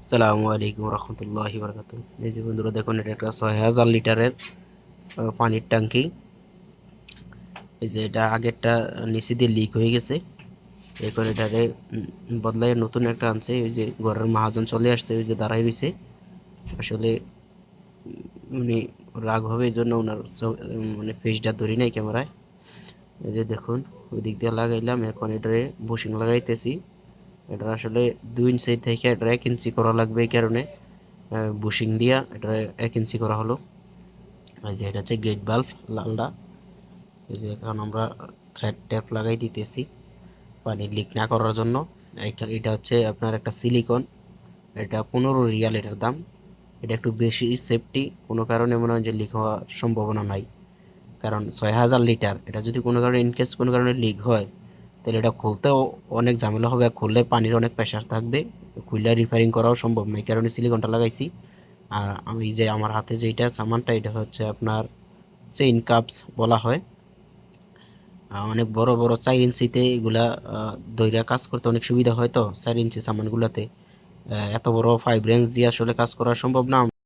আসসালামু আলাইকুম রহমতুল্লাহি বারাকাতুহু। এই যে বন্ধুরা দেখুন, এটা একটা ৬০০০ লিটারের পানির ট্যাঙ্কি। এই যে এটা আগেরটা নিচে দিয়ে লিক হয়ে গেছে, এরপর এটারে বদলাই নতুন একটা আনছে। ওই যে ঘরের মহাজন চলে আসছে, ওই যে দাঁড়াই রয়েছে। আসলে উনি রাগ হবে, এই জন্য ওনার মানে ফেসটা ধরি নাই ক্যামেরায়। এই যে দেখুন, ওই দিক দিয়ে লাগাইলাম, এখন এটারে বুশিং লাগাইতেছি। এটা আসলে 2 ইঞ্চি থেকে এটা 1 ইঞ্চি করা লাগবে, এই কারণে বুশিং দিয়া এটা 1 ইঞ্চি করা হলো। এই যে এটা হচ্ছে গেট বাল্ব, লালটা। এই যে এখন আমরা থ্রেড ট্যাপ লাগাই দিতেছি পানি লিক না করার জন্য। এটা হচ্ছে আপনার একটা সিলিকন, এটা 15 রিয়াল এটার দাম। এটা একটু বেশি সেফটি, কোনো কারণে মনে হয় যে লিক হওয়ার সম্ভাবনা নাই। কারণ ৬০০০ লিটার, এটা যদি কোনো কারণে ইনকেস কোনো কারণে লিক হয়, তাহলে এটা খুলতেও অনেক ঝামেলা হবে, খুললে পানির অনেক প্রেশার থাকবে, খুললে রিপেয়ারিং করাও সম্ভব নয়। এই কারণে সিলিকনটা লাগাইছি। আর আমি যে আমার হাতে যেটা সামানটা, এটা হচ্ছে আপনার চেইন কাপস বলা হয়। অনেক বড় বড় 4 ইঞ্চিতে এগুলা দইরা কাজ করতে অনেক সুবিধা হয়। তো 4 ইঞ্চি সামানগুলাতে এত বড় 5 রেঞ্জ দিয়ে আসলে কাজ করা সম্ভব না।